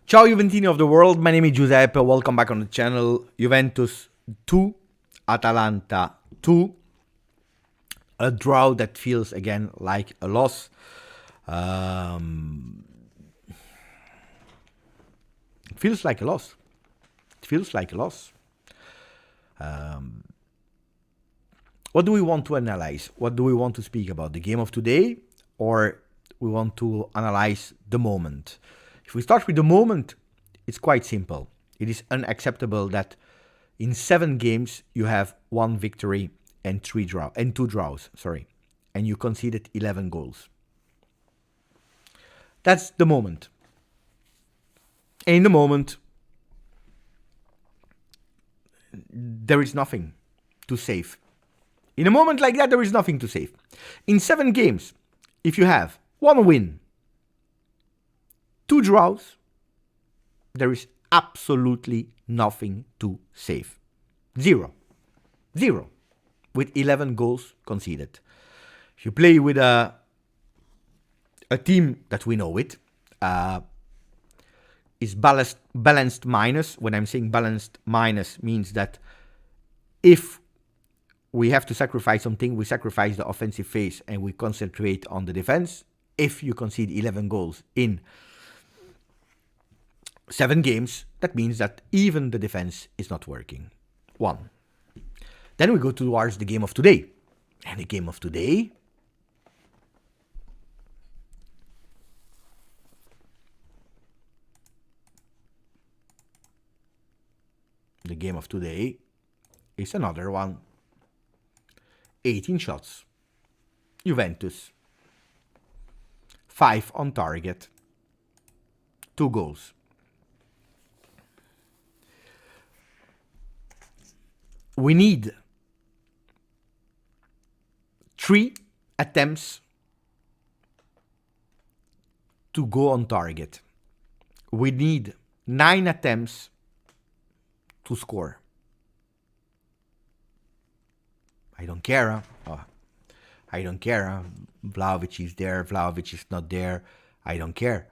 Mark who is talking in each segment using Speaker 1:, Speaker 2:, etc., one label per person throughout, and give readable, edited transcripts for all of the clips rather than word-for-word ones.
Speaker 1: Ciao Juventini of the world, my name is Giuseppe, welcome back on the channel. Juventus 2, Atalanta 2. A draw that feels again like a loss. It feels like a loss. What do we want to analyze? What do we want to speak about? The game of today, or we want to analyze the moment? If we start with the moment, it's quite simple. It is unacceptable that in 7 games you have 1 victory and 2 draws, and you conceded 11 goals. That's the moment. In the moment, there is nothing to save. In a moment like that, there is nothing to save. In 7 games, if you have 1 win, 2 draws, there is absolutely nothing to save. Zero. With 11 goals conceded. If you play with a team that we know it, is balanced minus. When I'm saying balanced minus, means that if we have to sacrifice something, we sacrifice the offensive phase and we concentrate on the defense. If you concede 11 goals in 7 games, that means that even the defense is not working. 1. Then we go towards the game of today. And the game of today is another one. 18 shots. Juventus. 5 on target. 2 goals. We need 3 attempts to go on target. We need 9 attempts to score. I don't care. Vlahovic is there, Vlahovic is not there. I don't care.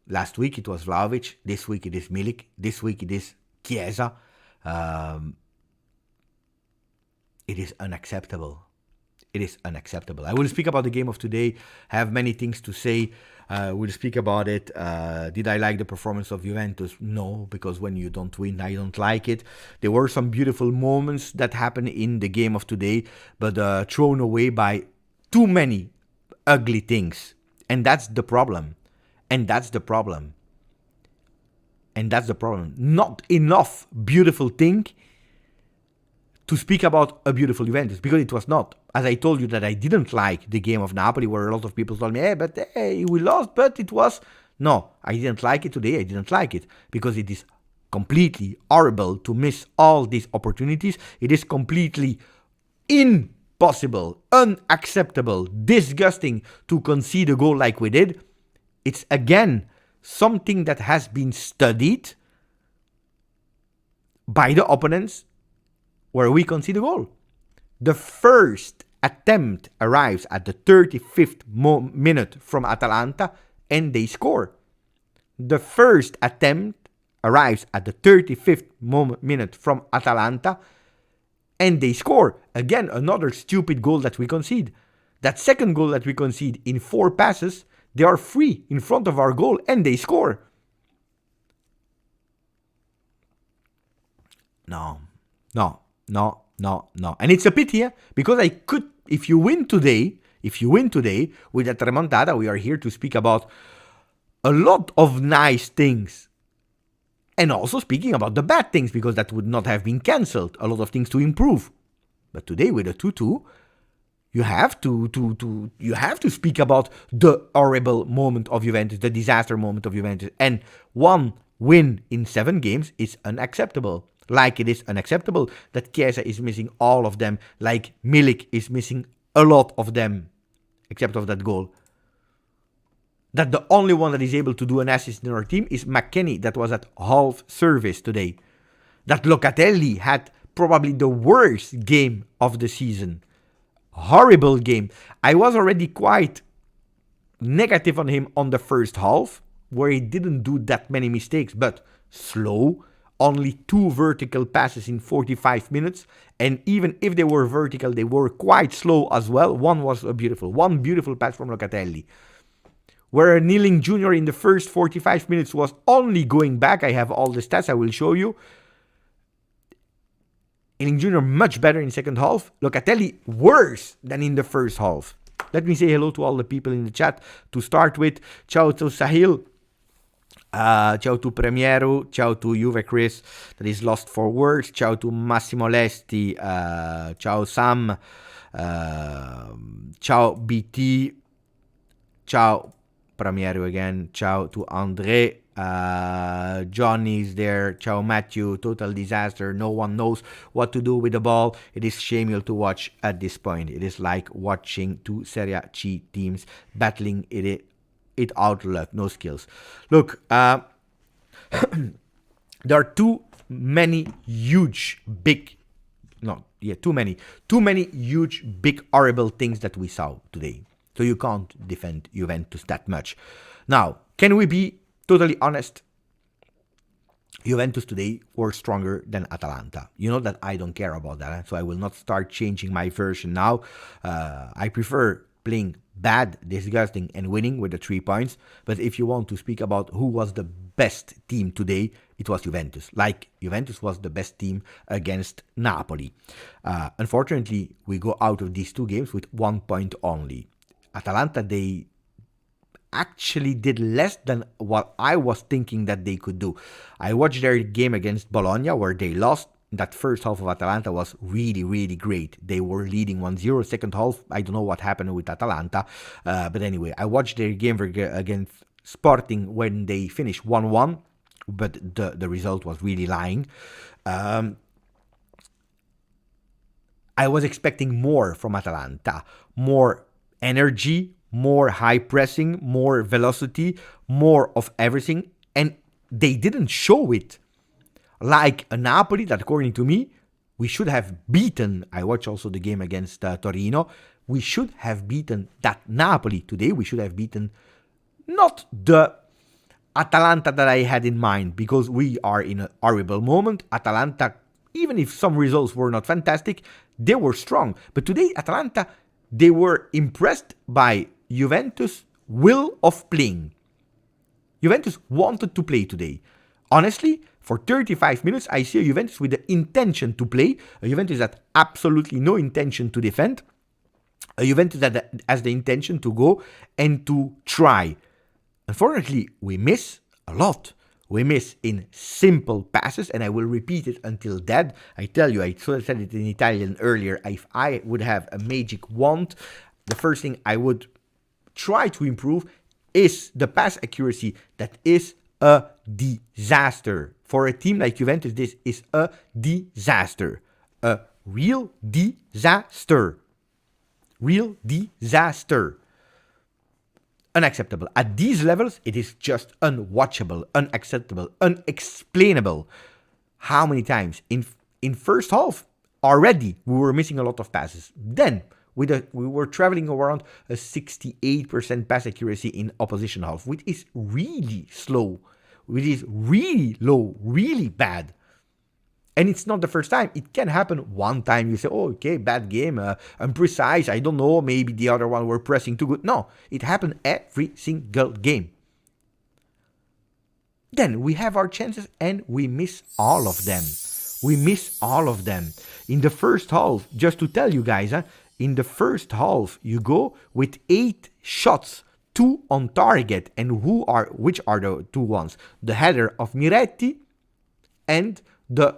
Speaker 1: Last week it was Vlahovic. This week it is Milik. This week it is Chiesa. It is unacceptable. I will speak about the game of today. I have many things to say. We'll speak about it. Did I like the performance of Juventus? No, because when you don't win, I don't like it. There were some beautiful moments that happened in the game of today, but thrown away by too many ugly things. And that's the problem. Not enough beautiful thing to speak about a beautiful Juventus, because it was not. As I told you that I didn't like the game of Napoli, where a lot of people told me, we lost, but it was... No, I didn't like it today, I didn't like it, because it is completely horrible to miss all these opportunities. It is completely impossible, unacceptable, disgusting to concede a goal like we did. It's again something that has been studied by the opponents, where we concede a goal. The first attempt arrives at the 35th minute from Atalanta, and they score. The first attempt arrives at the 35th minute from Atalanta, and they score. Again, another stupid goal that we concede. That second goal that we concede in 4 passes, they are free in front of our goal, and they score. No, no, no, no, no. And it's a pity, because I could, if you win today with that remontada, we are here to speak about a lot of nice things. And also speaking about the bad things, because that would not have been cancelled. A lot of things to improve. But today with a 2-2, you have to speak about the horrible moment of Juventus, the disaster moment of Juventus. And one win in 7 games is unacceptable. Like it is unacceptable that Chiesa is missing all of them, like Milik is missing a lot of them, except of that goal. That the only one that is able to do an assist in our team is McKennie, that was at half service today. That Locatelli had probably the worst game of the season. Horrible game. I was already quite negative on him on the first half, where he didn't do that many mistakes, but slow. Only 2 vertical passes in 45 minutes. And even if they were vertical, they were quite slow as well. One beautiful pass from Locatelli. Where Kneeling Jr. in the first 45 minutes was only going back. I have all the stats, I will show you. Kneeling Jr. much better in second half. Locatelli worse than in the first half. Let me say hello to all the people in the chat. To start with, ciao to Sahil. Ciao to Premiero. Ciao to Juve Chris, that is lost for words. Ciao to Massimo Lesti. Ciao Sam. Ciao BT. Ciao Premiero again. Ciao to Andre. Johnny is there. Ciao Matthew. Total disaster. No one knows what to do with the ball. It is shameful to watch at this point. It is like watching 2 Serie C teams battling it out. Luck, no skills. Look, there are too many huge huge big horrible things that we saw today. So you can't defend Juventus that much. Now, can we be totally honest? Juventus today were stronger than Atalanta. You know that I don't care about that, so I will not start changing my version now. I prefer playing bad, disgusting, and winning with the 3 points. But if you want to speak about who was the best team today, it was Juventus. Like, Juventus was the best team against Napoli. Unfortunately, we go out of these 2 games with 1 point only. Atalanta, they actually did less than what I was thinking that they could do. I watched their game against Bologna, where they lost. That first half of Atalanta was really, really great. They were leading 1-0. Second half, I don't know what happened with Atalanta. But anyway, I watched their game against Sporting when they finished 1-1. But the result was really lying. I was expecting more from Atalanta. More energy, more high pressing, more velocity, more of everything. And they didn't show it. Like a Napoli that, according to me, we should have beaten. I watched also the game against Torino. We should have beaten that Napoli today. We should have beaten not the Atalanta that I had in mind, because we are in a horrible moment. Atalanta, even if some results were not fantastic, they were strong. But today, Atalanta, they were impressed by Juventus' will of playing. Juventus wanted to play today. Honestly, for 35 minutes, I see a Juventus with the intention to play. A Juventus that absolutely no intention to defend. A Juventus that has the intention to go and to try. Unfortunately, we miss a lot. We miss in simple passes, and I will repeat it until dead. I tell you, I said it in Italian earlier. If I would have a magic wand, the first thing I would try to improve is the pass accuracy. That is a disaster. For a team like Juventus, this is a disaster. A real disaster. Real disaster. Unacceptable. At these levels, it is just unwatchable, unacceptable, unexplainable. How many times? In first half, already, we were missing a lot of passes. Then, we were traveling around a 68% pass accuracy in opposition half, which is really slow. Which is really low, really bad. And it's not the first time. It can happen one time. You say, oh, okay, bad game, imprecise, I don't know, maybe the other one were pressing too good. No, it happened every single game. Then we have our chances and we miss all of them. We miss all of them. In the first half, just to tell you guys, in the first half, you go with 8 shots, 2 on target. And which are the 2 ones? The header of Miretti and the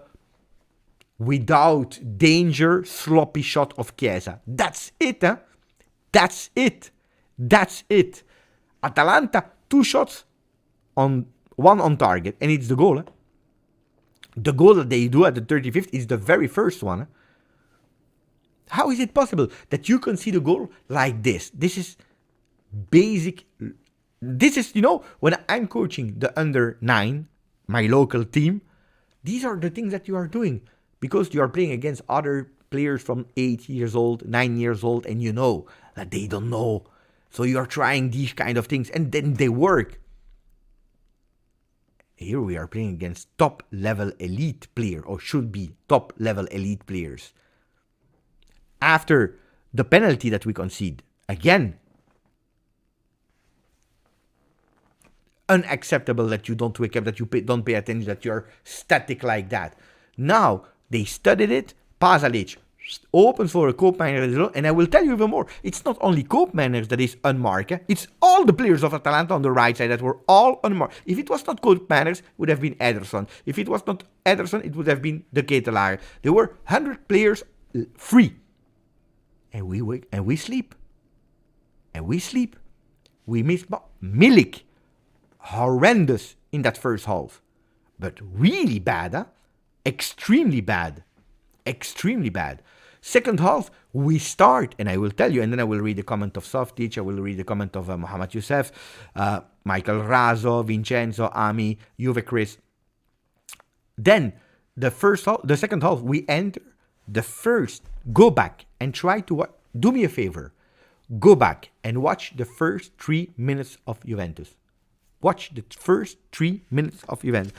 Speaker 1: without danger sloppy shot of Chiesa. That's it, huh? That's it. That's it. Atalanta, 2 shots, 1 on target, and it's the goal. Huh? The goal that they do at the 35th is the very first one. Huh? How is it possible that you can see the goal like this? This is basic. This is, when I'm coaching the under 9, my local team, these are the things that you are doing because you are playing against other players from 8 years old, 9 years old, and you know that they don't know. So you are trying these kind of things and then they work. Here we are playing against top-level elite player, or should be top-level elite players. After the penalty that we concede, again, unacceptable that you don't wake up, that you don't pay attention, that you're static like that. Now, they studied it, Pasalic opens for a Koopmeiners, and I will tell you even more. It's not only Koopmeiners that is unmarked, it's all the players of Atalanta on the right side that were all unmarked. If it was not Koopmeiners, it would have been Ederson. If it was not Ederson, it would have been De Ketelaar. There were 100 players free. And we wake, and we sleep. And we sleep. We miss Milik. Horrendous in that first half. But really bad, huh? Extremely bad. Extremely bad. Second half, we start, and I will tell you, and then I will read the comment of Softic, I will read the comment of Mohamed Youssef, Michael Razo, Vincenzo, Ami, Juve Chris. Then, the second half, we enter the first, go back and try to, do me a favor, go back and watch the first 3 minutes of Juventus. Watch the first 3 minutes of Juventus.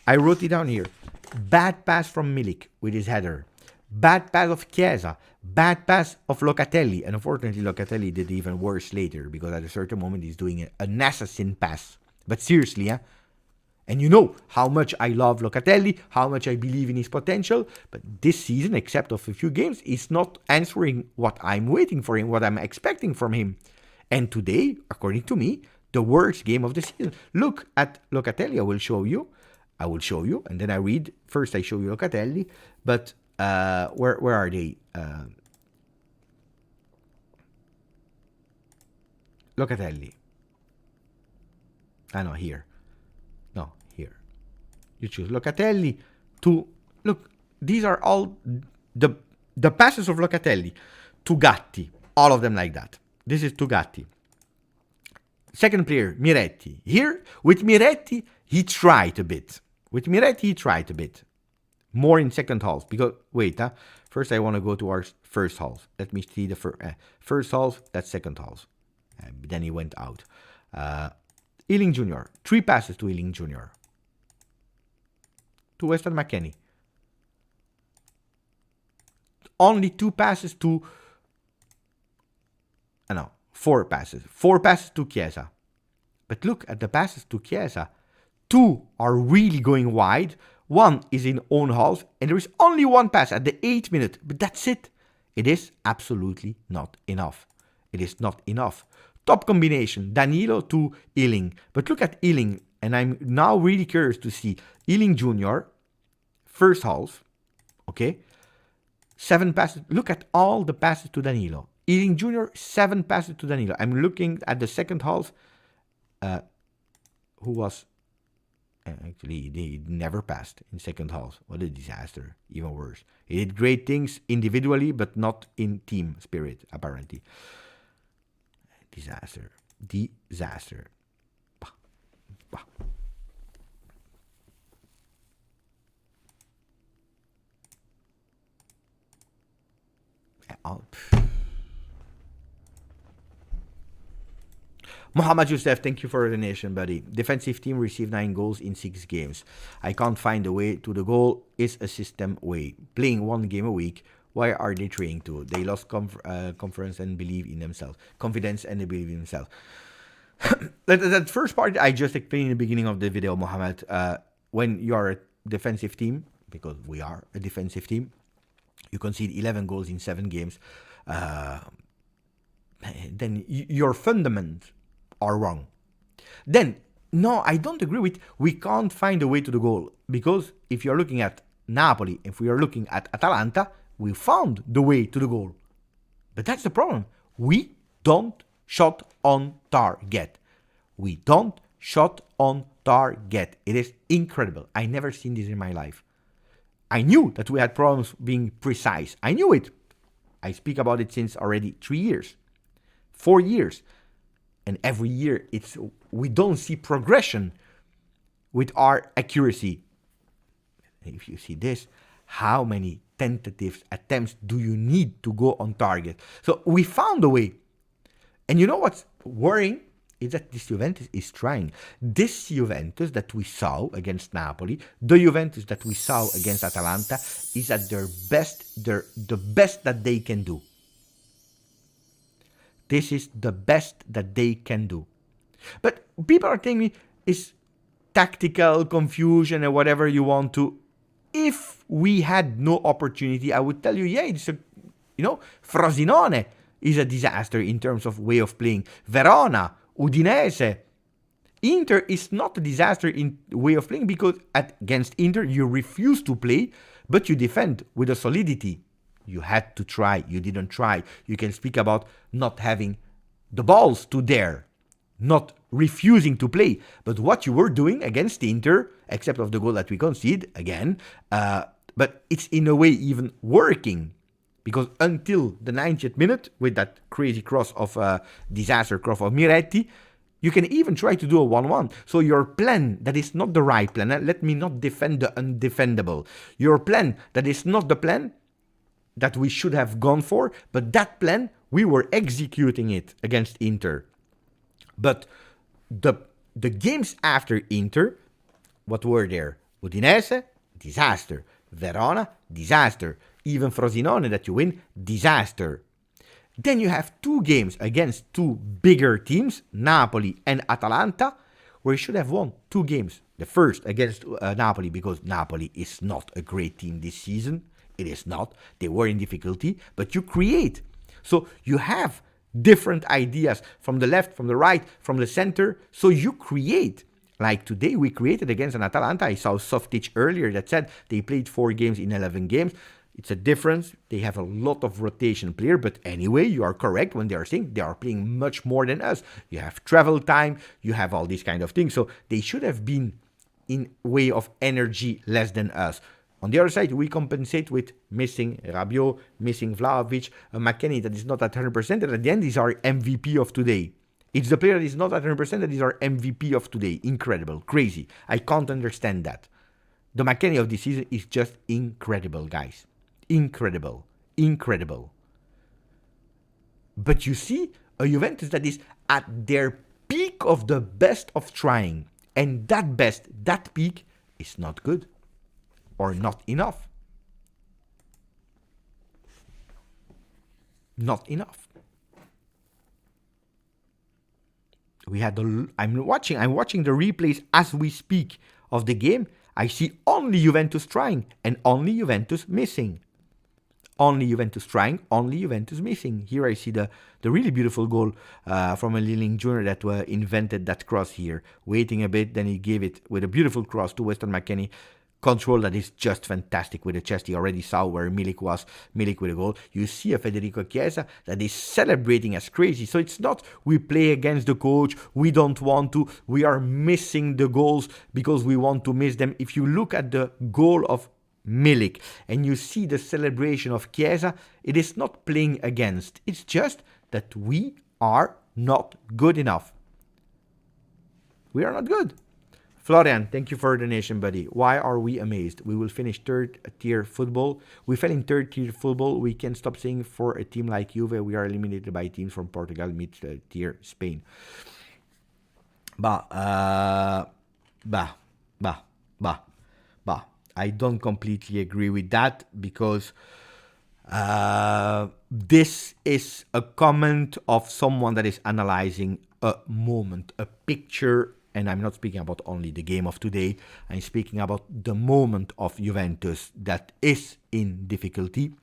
Speaker 1: I wrote it down here. Bad pass from Milik with his header. Bad pass of Chiesa. Bad pass of Locatelli. And unfortunately, Locatelli did even worse later because at a certain moment he's doing an assassin pass. But seriously, huh? And you know how much I love Locatelli, how much I believe in his potential. But this season, except of a few games, he's not answering what I'm waiting for him, what I'm expecting from him. And today, according to me, the worst game of the season. Look at Locatelli. I will show you. And then I read. First, I show you Locatelli. But where are they? Locatelli. No, here. No, here. You choose Locatelli to... Look, these are all the passes of Locatelli. To Gatti. All of them like that. This is to Gatti. Second player, Miretti. Here, with Miretti, he tried a bit. More in second half. Because, wait, first I want to go to our first half. Let me see the first half, that's second half. Then he went out. Ealing Jr. 3 passes to Ealing Jr. To Weston McKennie. Only 2 passes to... 4 passes. 4 passes to Chiesa. But look at the passes to Chiesa. 2 are really going wide. 1 is in own half. And there is only 1 pass at the 8th minute. But that's it. It is absolutely not enough. It is not enough. Top combination. Danilo to Ealing. But look at Ealing. And I'm now really curious to see. Ealing Jr. First half. Okay. 7 passes. Look at all the passes to Danilo. Ealing Jr., 7 passes to Danilo. I'm looking at the second half. Who was... actually, he never passed in second half. What a disaster. Even worse. He did great things individually, but not in team spirit, apparently. Disaster. Bah. Bah. Mohamed Youssef, thank you for the donation, buddy. Defensive team received 9 goals in 6 games. I can't find a way to the goal. Is a system way. Playing 1 game a week. Why are they trying to? They lost confidence and believe in themselves. Confidence and they believe in themselves. that first part I just explained in the beginning of the video, Mohamed. When you are a defensive team, because we are a defensive team. You concede 11 goals in 7 games. Then your fundamentals are wrong. Then, no, I don't agree with we can't find a way to the goal. Because if you're looking at Napoli, if we are looking at Atalanta, we found the way to the goal. But that's the problem. We don't shot on target. We don't shot on target. It is incredible. I never seen this in my life. I knew that we had problems being precise. I knew it. I speak about it since already 3 years, 4 years. And every year we don't see progression with our accuracy. If you see this, how many tentative attempts do you need to go on target? So we found a way. And you know what's worrying? Is that this Juventus is trying. This Juventus that we saw against Napoli, the Juventus that we saw against Atalanta, is at their best, the best that they can do. This is the best that they can do. But people are telling me it's tactical confusion and whatever you want to. If we had no opportunity, I would tell you, yeah, it's Frosinone is a disaster in terms of way of playing. Verona, Udinese. Inter is not a disaster in way of playing because against Inter you refuse to play, but you defend with a solidity. You had to try, you didn't try. You can speak about not having the balls to dare, not refusing to play. But what you were doing against Inter, except of the goal that we concede, again, but it's in a way even working. Because until the 90th minute, with that crazy cross of disaster cross of Miretti, you can even try to do a 1-1. So your plan that is not the right plan, let me not defend the undefendable. Your plan that is not the plan that we should have gone for, but that plan, we were executing it against Inter. But the games after Inter, what were there? Udinese, disaster. Verona, disaster. Even Frosinone that you win, disaster. Then you have 2 games against 2 bigger teams, Napoli and Atalanta, where you should have won 2 games. The first against Napoli, because Napoli is not a great team this season. It is not. They were in difficulty, but you create. So you have different ideas from the left, from the right, from the center. So you create. Like today, we created against an Atalanta. I saw Softic earlier that said they played 4 games in 11 games. It's a difference. They have a lot of rotation player, but anyway, you are correct when they are saying they are playing much more than us. You have travel time, you have all these kind of things. So they should have been in way of energy less than us. On the other side, we compensate with missing Rabiot, missing Vlahovic, a McKennie that is not at 100%, and at the end is our MVP of today. It's the player that is not at 100% that is our MVP of today. Incredible, crazy. I can't understand that. The McKennie of this season is just incredible, guys. Incredible, incredible. But you see a Juventus that is at their peak of the best of trying. And that best, that peak is not good. Or not enough. Not enough. We had I'm watching the replays as we speak of the game. I see only Juventus trying and only Juventus missing. Only Juventus trying, only Juventus missing. Here I see the really beautiful goal from a Liling Jr. that invented that cross here. Waiting a bit, then he gave it with a beautiful cross to Weston McKennie. Control that is just fantastic with the chest. He already saw where Milik was. Milik with a goal. You see a Federico Chiesa that is celebrating as crazy. So it's not we play against the coach. We don't want to. We are missing the goals because we want to miss them. If you look at the goal of Milik and you see the celebration of Chiesa, it is not playing against. It's just that we are not good enough. We are not good. Florian, thank you for the donation, buddy. Why are we amazed? We will finish 3rd tier football. We fell in 3rd tier football. We can stop saying for a team like Juve, we are eliminated by teams from Portugal, mid-tier Spain. Bah. I don't completely agree with that because this is a comment of someone that is analyzing a moment, a picture and I'm not speaking about only the game of today, I'm speaking about the moment of Juventus that is in difficulty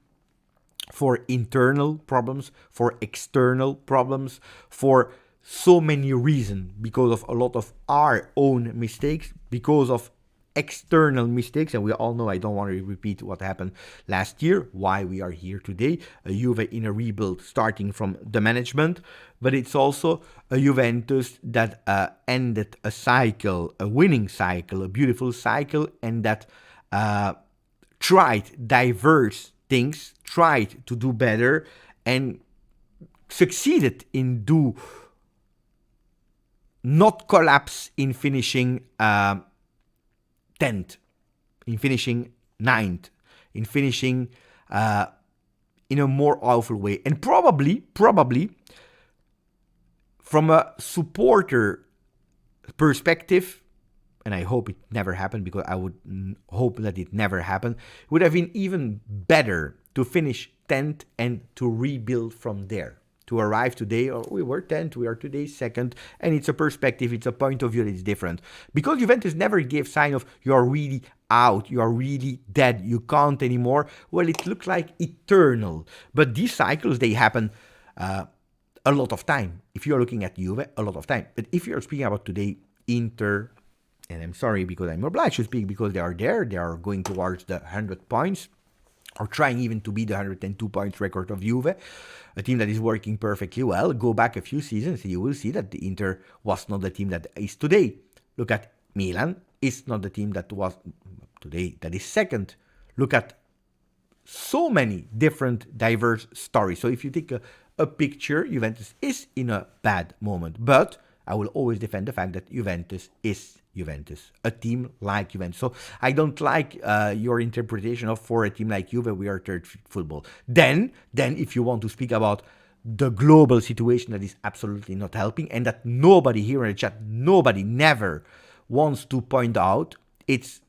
Speaker 1: for internal problems, for external problems, for so many reasons, because of a lot of our own mistakes, because of external mistakes, and we all know, I don't want to repeat what happened last year, why we are here today, a Juve in a rebuild starting from the management, but it's also a Juventus that ended a cycle, a winning cycle, a beautiful cycle, and that tried diverse things, tried to do better, and succeeded in do not collapse in finishing 10th, in finishing 9th, in finishing in a more awful way. And probably, from a supporter perspective, and I hope it never happened, because I would hope that it never happened, it would have been even better to finish 10th and to rebuild from there. To arrive today, or we were 10th, we are today 2nd, and it's a perspective, it's a point of view that is different. Because Juventus never gave sign of, you're really out, you're really dead, you can't anymore. Well, it looked like eternal. But these cycles, they happen a lot of time. If you're looking at Juve, a lot of time. But if you're speaking about today, Inter, and I'm sorry because I'm obliged to speak, because they are there, they are going towards the 100 points, or trying even to beat the 102 points record of Juve, a team that is working perfectly well. Go back a few seasons, and you will see that the Inter was not the team that is today. Look at Milan, it's not the team that was today, that is second. Look at so many different diverse stories. So if you take a picture, Juventus is in a bad moment. But I will always defend the fact that Juventus is Juventus, a team like Juventus. So I don't like your interpretation of, for a team like Juve, we are third football. Then if you want to speak about the global situation that is absolutely not helping, and that nobody here in the chat, nobody never wants to point out, it's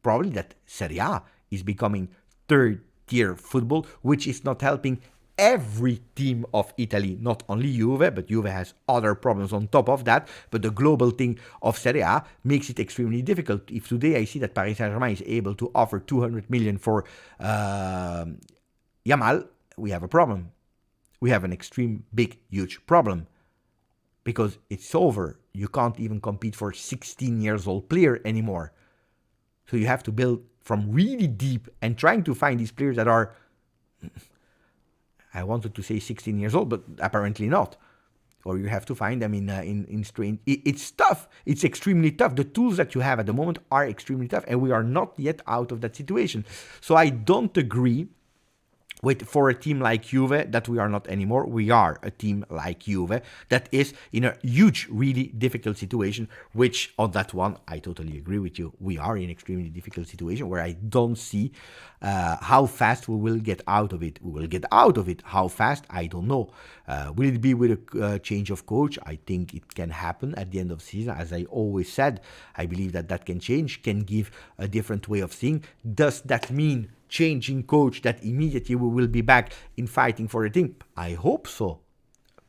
Speaker 1: probably that Serie is becoming third-tier football, which is not helping every team of Italy, not only Juve, but Juve has other problems on top of that. But the global thing of Serie A makes it extremely difficult. If today I see that Paris Saint-Germain is able to offer 200 million for Yamal, we have a problem. We have an extreme, big, huge problem. Because it's over. You can't even compete for 16 years old player anymore. So you have to build from really deep and trying to find these players that are, I wanted to say 16 years old, but apparently not. Or you have to find them in strange. It's tough. It's extremely tough. The tools that you have at the moment are extremely tough, and we are not yet out of that situation. So I don't agree with, for a team like Juve, that we are not anymore. We are a team like Juve that is in a huge, really difficult situation, which on that one, I totally agree with you. We are in an extremely difficult situation where I don't see how fast we will get out of it. We will get out of it. How fast? I don't know. Will it be with a change of coach? I think it can happen at the end of the season. As I always said, I believe that can change, can give a different way of seeing. Does that mean changing coach that immediately we will be back in fighting for a thing? I hope so.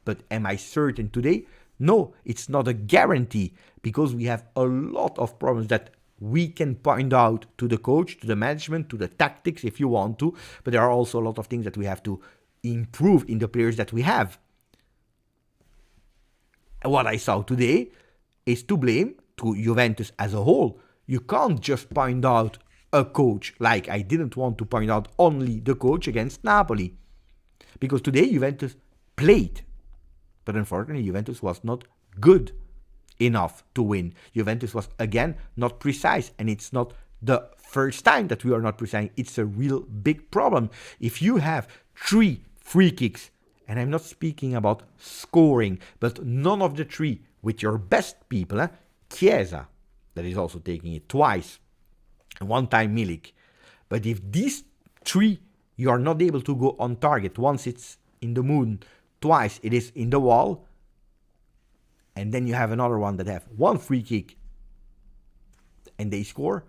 Speaker 1: But am I certain today? No, it's not a guarantee, because we have a lot of problems that we can point out to the coach, to the management, to the tactics if you want to, but there are also a lot of things that we have to improve in the players that we have. And what I saw today is to blame to Juventus as a whole. You can't just point out a coach, like I didn't want to point out only the coach against Napoli. Because today Juventus played, but unfortunately Juventus was not good enough to win. Juventus was, again, not precise, and it's not the first time that we are not precise. It's a real big problem. If you have 3 free kicks, and I'm not speaking about scoring, but none of the 3 with your best people, Chiesa, that is also taking it twice, and one time Milik. But if these 3 you are not able to go on target, once it's in the moon, twice it is in the wall, and then you have another one that have 1 free kick and they score,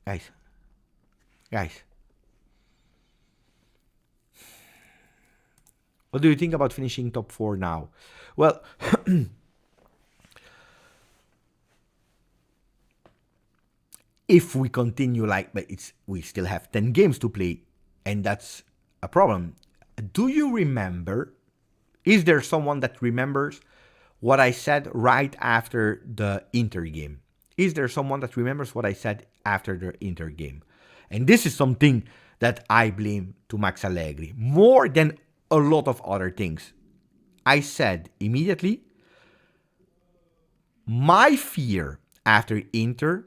Speaker 1: guys, what do you think about finishing top 4 now? Well, if we continue but we still have 10 games to play, and that's a problem. Do you remember? Is there someone that remembers what I said right after the Inter game? Is there someone that remembers what I said after the Inter game? And this is something that I blame to Max Allegri more than a lot of other things. I said immediately, my fear after Inter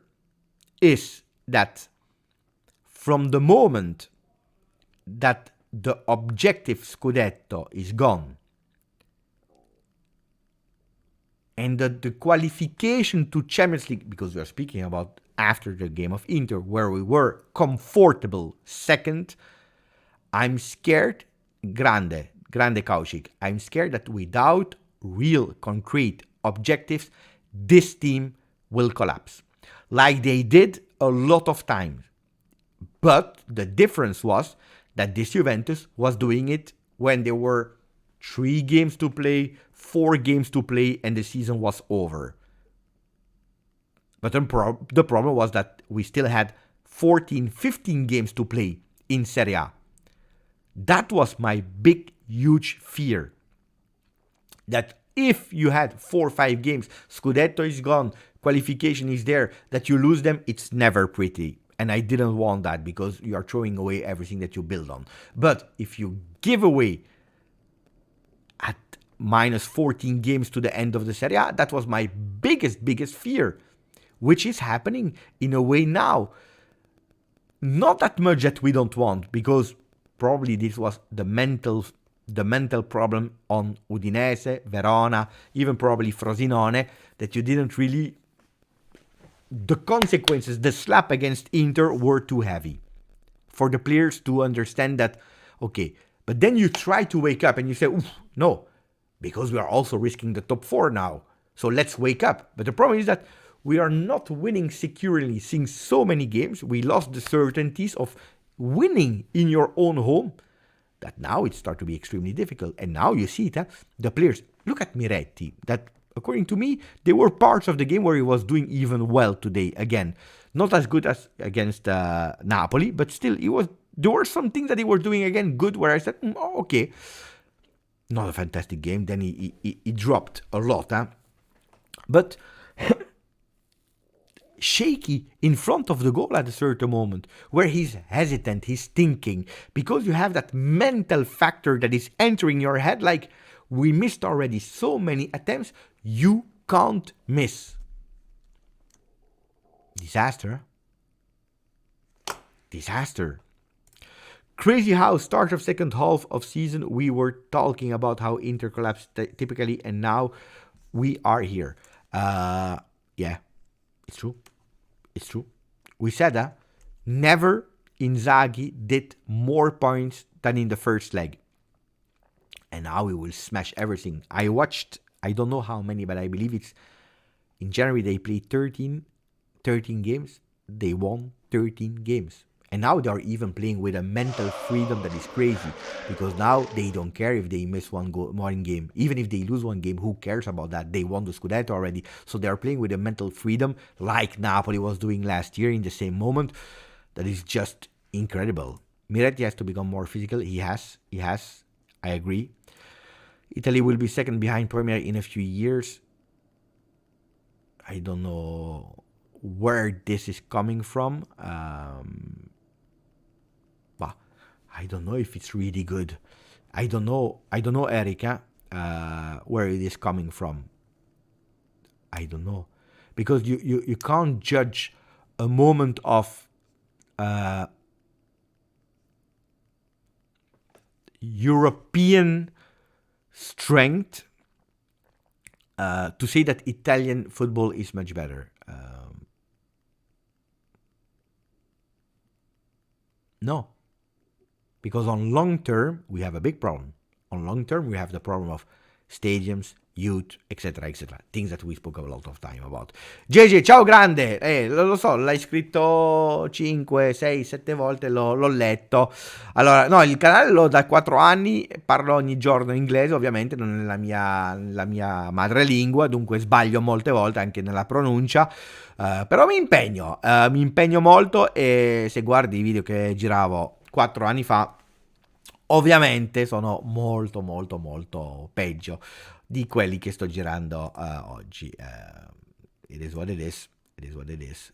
Speaker 1: is that from the moment that the objective Scudetto is gone and the qualification to Champions League, because we are speaking about after the game of Inter, where we were comfortable second, I'm scared, grande Kaushik, I'm scared that without real concrete objectives, this team will collapse. Like they did a lot of times. But the difference was that this Juventus was doing it when there were 3 games to play, 4 games to play, and the season was over. But the problem was that we still had 14, 15 games to play in Serie A. That was my big, huge fear. That if you had 4 or 5 games, Scudetto is gone, qualification is there, that you lose them, it's never pretty. And I didn't want that because you are throwing away everything that you build on. But if you give away at minus 14 games to the end of the Serie A, that was my biggest fear, which is happening in a way now. Not that much that we don't want, because probably this was the mental problem on Udinese, Verona, even probably Frosinone, that you didn't really... The consequences, the slap against Inter were too heavy for the players to understand that, okay, but then you try to wake up and you say, no, because we are also risking the top 4 now, so let's wake up. But the problem is that we are not winning securely since so many games. We lost the certainties of winning in your own home, that now it starts to be extremely difficult. And now you see it, the players, look at Miretti, that according to me, there were parts of the game where he was doing even well today. Again, not as good as against Napoli, but still, there were some things that he was doing again good, where I said, okay, not a fantastic game. Then he dropped a lot, but shaky in front of the goal at a certain moment, where he's hesitant, he's thinking, because you have that mental factor that is entering your head, like, we missed already so many attempts, you can't miss. Disaster. Crazy how start of second half of season we were talking about how Inter collapsed typically, and now we are here. Yeah, it's true. We said that never Inzaghi did more points than in the first leg. And now we will smash everything. I watched, I don't know how many, but I believe it's in January they played 13 games. They won 13 games. And now they are even playing with a mental freedom that is crazy. Because now they don't care if they miss one game. Even if they lose one game, who cares about that? They won the Scudetto already. So they are playing with a mental freedom like Napoli was doing last year in the same moment. That is just incredible. Miretti has to become more physical. He has. I agree. Italy will be second behind Premier in a few years. I don't know where this is coming from. But I don't know if it's really good. I don't know, Erika, where it is coming from. I don't know. Because you can't judge a moment of European strength to say that Italian football is much better. No. Because on long term, we have a big problem. On long term, we have the problem of stadiums, youth, etc., etc. Things that we spoke a lot of time about. JJ, ciao grande! Lo so, l'hai scritto 5, 6, 7 volte, l'ho letto. Allora, no, il canale l'ho da 4 anni, parlo ogni giorno inglese, ovviamente non nella mia madrelingua, dunque sbaglio molte volte anche nella pronuncia. Però mi impegno molto, e se guardi i video che giravo 4 anni fa, ovviamente sono molto molto molto peggio di quelli che sto girando oggi. It is what it is. It is what it is.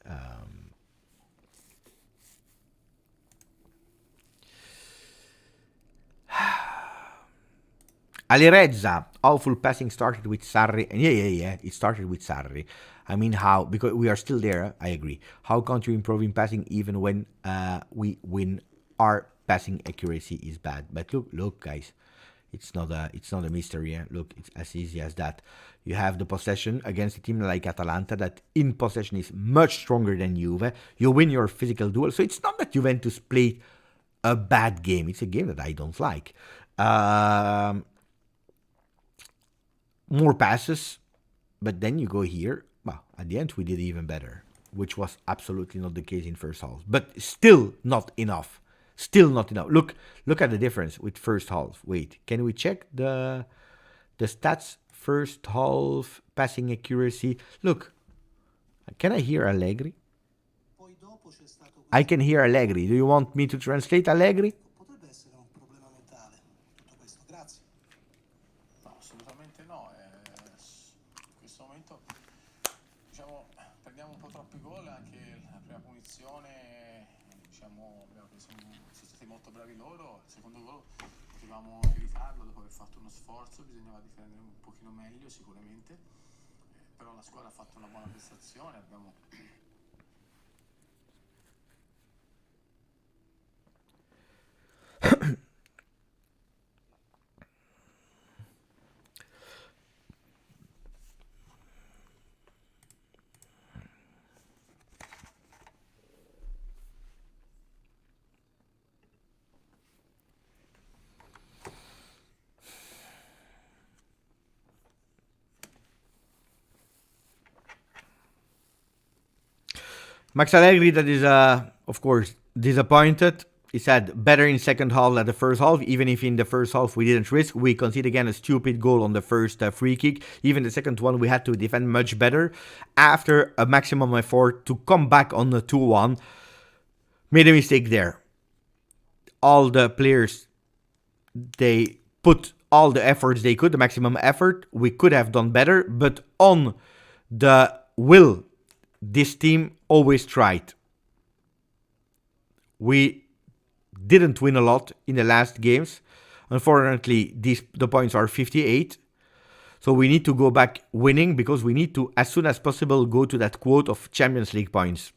Speaker 1: Alirezza, awful passing started with Sarri. And yeah, it started with Sarri. I mean, how? Because we are still there, I agree. How can't you improve in passing even when we win? Our passing accuracy is bad. But look, guys, it's not a mystery. Look, it's as easy as that. You have the possession against a team like Atalanta that in possession is much stronger than Juve. You win your physical duel. So it's not that Juventus played a bad game. It's a game that I don't like. More passes, but then you go here. Well, at the end we did even better, which was absolutely not the case in first half. But still not enough. Still not enough. Look at the difference with first half. Wait, can we check the stats? First half passing accuracy. Look, can I hear Allegri? I can hear Allegri. Do you want me to translate Allegri?
Speaker 2: Potrebbe essere un problema mentale, tutto questo. Grazie.
Speaker 3: No, assolutamente no. In questo momento, diciamo, prendiamo un po' troppi gol, anche la prima punizione, diciamo, sono stati molto bravi loro. Il secondo gol potevamo evitarlo dopo aver fatto uno sforzo, bisognava difendere un pochino meglio sicuramente, però la squadra ha fatto una buona prestazione, abbiamo...
Speaker 1: Max Allegri, that is, of course, disappointed. He said better in second half than the first half. Even if in the first half we didn't risk, we conceded again a stupid goal on the first free kick. Even the second one, we had to defend much better. After a maximum effort to come back on the 2-1, made a mistake there. All the players, they put all the efforts they could, the maximum effort. We could have done better, but on the will, this team always tried. We didn't win a lot in the last games. Unfortunately, the points are 58. So we need to go back winning, because we need to, as soon as possible, go to that quote of Champions League points.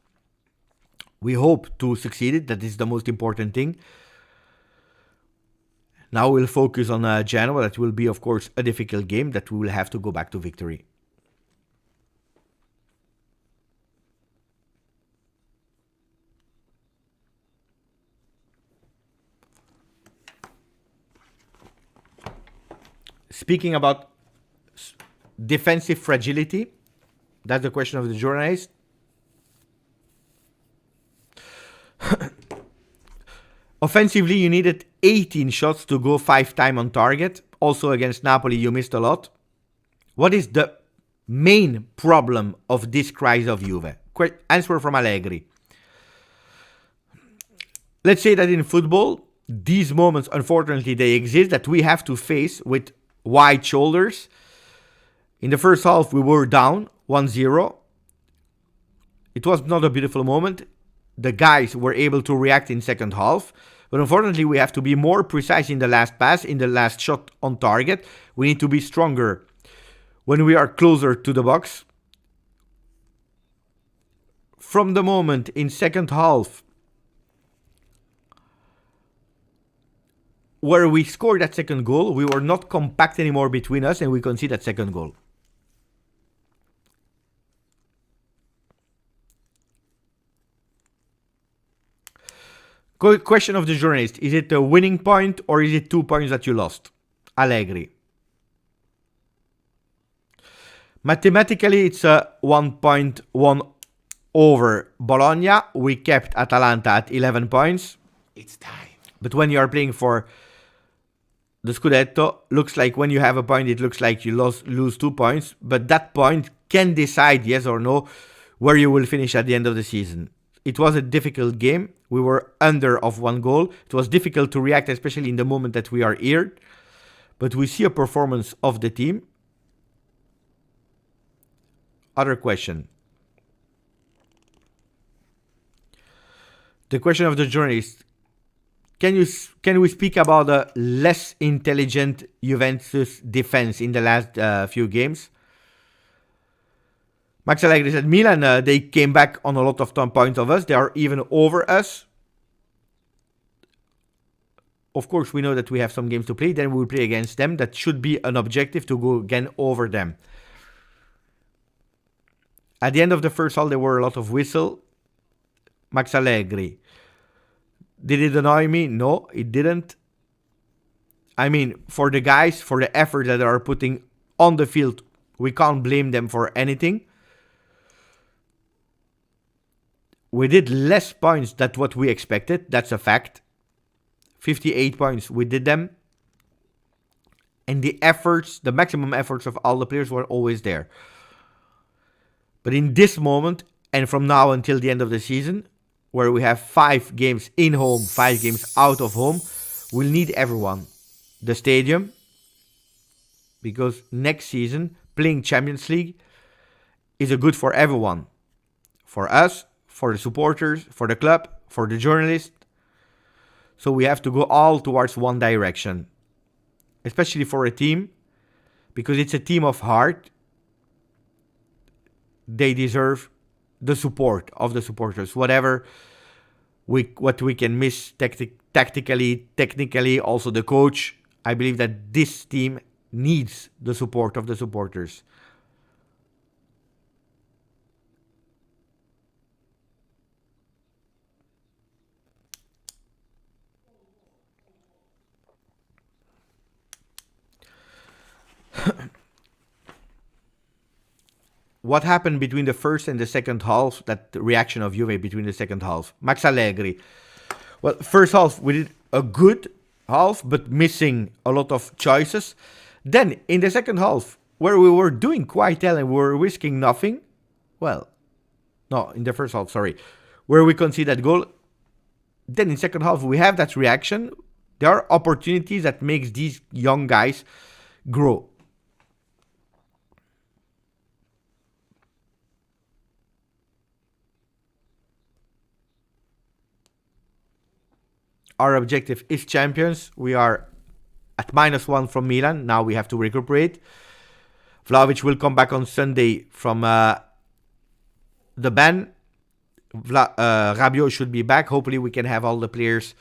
Speaker 1: We hope to succeed it. That is the most important thing. Now we'll focus on Genoa. That will be, of course, a difficult game that we will have to go back to victory. Speaking about defensive fragility, that's the question of the journalist. Offensively, you needed 18 shots to go 5 times on target. Also against Napoli, you missed a lot. What is the main problem of this crisis of Juve? Answer from Allegri. Let's say that in football, these moments, unfortunately, they exist, that we have to face with wide shoulders. In the first half, we were down 1-0. It was not a beautiful moment. The guys were able to react in second half. But unfortunately, we have to be more precise in the last pass, in the last shot on target. We need to be stronger when we are closer to the box. From the moment in second half where we scored that second goal, we were not compact anymore between us, and we conceded that second goal. Question of the journalist: is it a winning point or is it 2 points that you lost? Allegri. Mathematically, it's a 1.1 over Bologna. We kept Atalanta at 11 points.
Speaker 4: It's time.
Speaker 1: But when you are playing for the Scudetto, looks like when you have a point, it looks like you lose 2 points. But that point can decide, yes or no, where you will finish at the end of the season. It was a difficult game. We were under of 1 goal. It was difficult to react, especially in the moment that we are here. But we see a performance of the team. Other question. The question of the journalist. Can we speak about a less intelligent Juventus defense in the last few games? Max Allegri said Milan, they came back on a lot of points of us. They are even over us. Of course, we know that we have some games to play. Then we will play against them. That should be an objective to go again over them. At the end of the first half, there were a lot of whistle. Max Allegri. Did it annoy me? No, it didn't. I mean, for the guys, for the effort that they are putting on the field, we can't blame them for anything. We did less points than what we expected. That's a fact. 58 points, we did them. And the efforts, the maximum efforts of all the players were always there. But in this moment, and from now until the end of the season, where we have 5 games in home, 5 games out of home, we'll need everyone. The stadium, because next season, playing Champions League is a good for everyone. For us, for the supporters, for the club, for the journalists. So we have to go all towards one direction. Especially for a team, because it's a team of heart. They deserve the support of the supporters. What we can miss tactically, technically, also the coach. I believe that this team needs the support of the supporters. What happened between the first and the second half, that reaction of Juve between the second half? Max Allegri. Well, first half, we did a good half, but missing a lot of choices. Then, in the second half, where we were doing quite well and we were risking nothing, well, no, in the first half, sorry, where we concede that goal, then in second half, we have that reaction. There are opportunities that makes these young guys grow. Our objective is champions. We are at -1 from Milan. Now we have to recuperate. Vlahovic will come back on Sunday from the ban. Rabiot should be back. Hopefully we can have all the players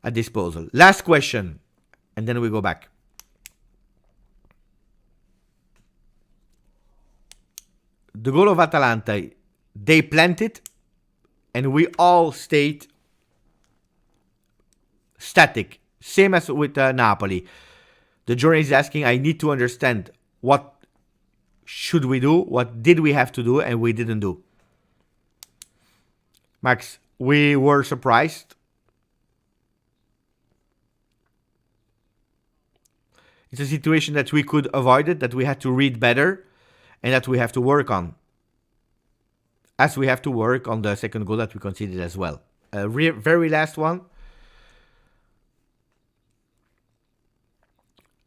Speaker 1: at disposal. Last question. And then we go back. The goal of Atalanta. They planted. And we all stayed static, same as with Napoli. The journalist is asking, I need to understand what should we do, what did we have to do, and we didn't do. Max, we were surprised. It's a situation that we could avoid it, that we had to read better, and that we have to work on. As we have to work on the second goal that we conceded as well. Very last one.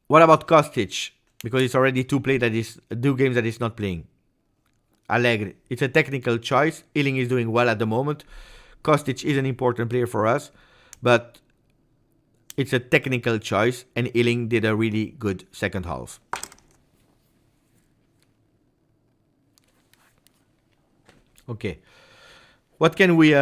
Speaker 1: What about Kostic? Because it's already 2 games that he's not playing. Allegri. It's a technical choice. Iling is doing well at the moment. Kostic is an important player for us. But it's a technical choice. And Iling did a really good second half. Okay. What can we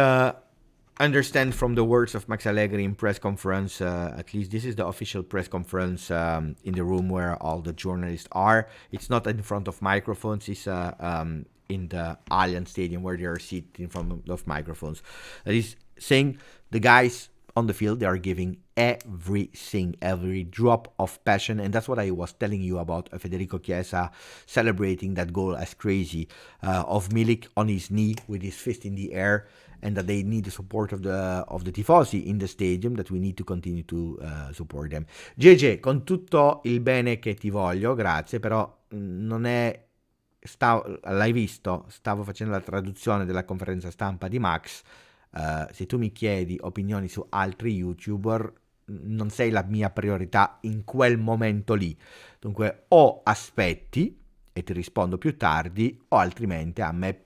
Speaker 1: understand from the words of Max Allegri in press conference? At least this is the official press conference in the room where all the journalists are. It's not in front of microphones. It's in the Allianz Stadium where they are seated in front of microphones. That is saying the guys on the field, they are giving everything, every drop of passion. And that's what I was telling you about Federico Chiesa celebrating that goal as crazy, of Milik on his knee with his fist in the air, and that they need the support of the tifosi in the stadium, that we need to continue to support them. JJ, con tutto il bene che ti voglio, grazie, però non è... l'hai visto? Stavo facendo la traduzione della conferenza stampa di Max. Se tu mi chiedi opinioni su altri YouTuber, non sei la mia priorità in quel momento lì. Dunque o aspetti e ti rispondo più tardi, o altrimenti a me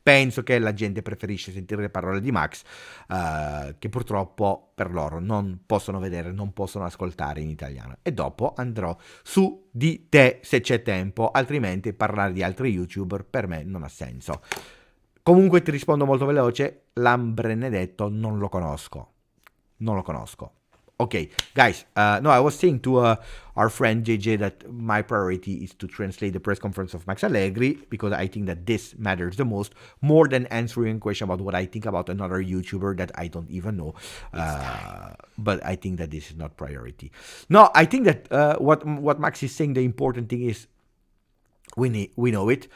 Speaker 1: penso che la gente preferisce sentire le parole di Max, che purtroppo per loro non possono vedere, non possono ascoltare in italiano. E dopo andrò su di te se c'è tempo, altrimenti parlare di altri YouTuber per me non ha senso. Comunque ti rispondo molto veloce, Lambrenedetto non lo conosco. Okay, guys, no, I was saying to our friend JJ that my priority is to translate the press conference of Max Allegri, because I think that this matters the most, more than answering a question about what I think about another YouTuber that I don't even know. But I think that this is not priority. No, I think that what Max is saying, the important thing is we know it.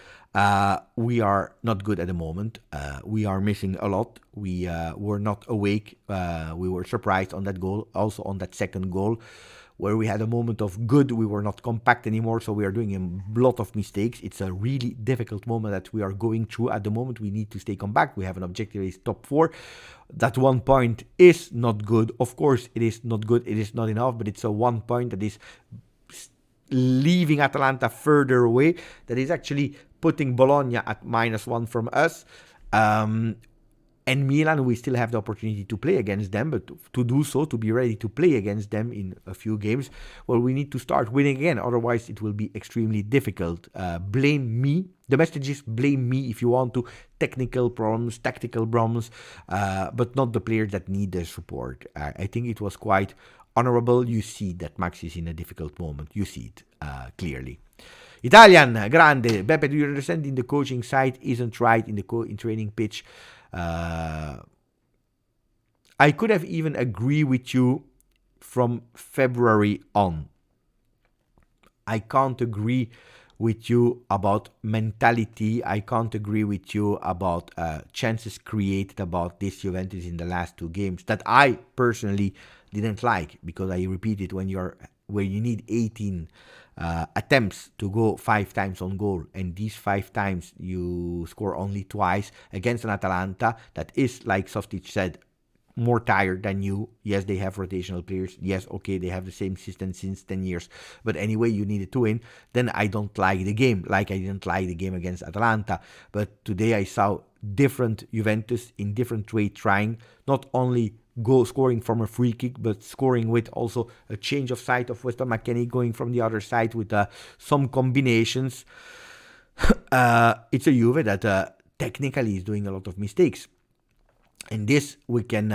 Speaker 1: We are not good at the moment. We are missing a lot. We were not awake. We were surprised on that goal, also on that second goal, where we had a moment of good. We were not compact anymore, so we are doing a lot of mistakes. It's a really difficult moment that we are going through at the moment. We need to stay compact. We have an objective is top 4. That 1 point is not good. Of course, it is not good. It is not enough, but it's a 1 point that is leaving Atalanta further away, that is actually putting Bologna at -1 from us. And Milan, we still have the opportunity to play against them, but to do so, to be ready to play against them in a few games, well, we need to start winning again. Otherwise, it will be extremely difficult. Blame me. The message is blame me if you want to. Technical problems, tactical problems, but not the players that need the support. I think it was quite honorable. You see that Max is in a difficult moment. You see it clearly. Italian, grande. Beppe, do you understand the coaching side isn't right in the in training pitch? I could have even agree with you from February on. I can't agree with you about mentality. I can't agree with you about chances created about this Juventus in the last 2 games that I personally didn't like, because I repeat it, when you need 18 attempts to go 5 times on goal, and these 5 times you score only twice against an Atalanta that is, like Softic said, more tired than you. Yes, they have rotational players. Yes, okay, they have the same system since 10 years. But anyway, you needed to win. Then I don't like the game, like I didn't like the game against Atalanta. But today I saw different Juventus in different way, trying not only goal scoring from a free kick, but scoring with also a change of side of Weston McKennie, going from the other side with some combinations. It's a Juve that technically is doing a lot of mistakes. And this, we can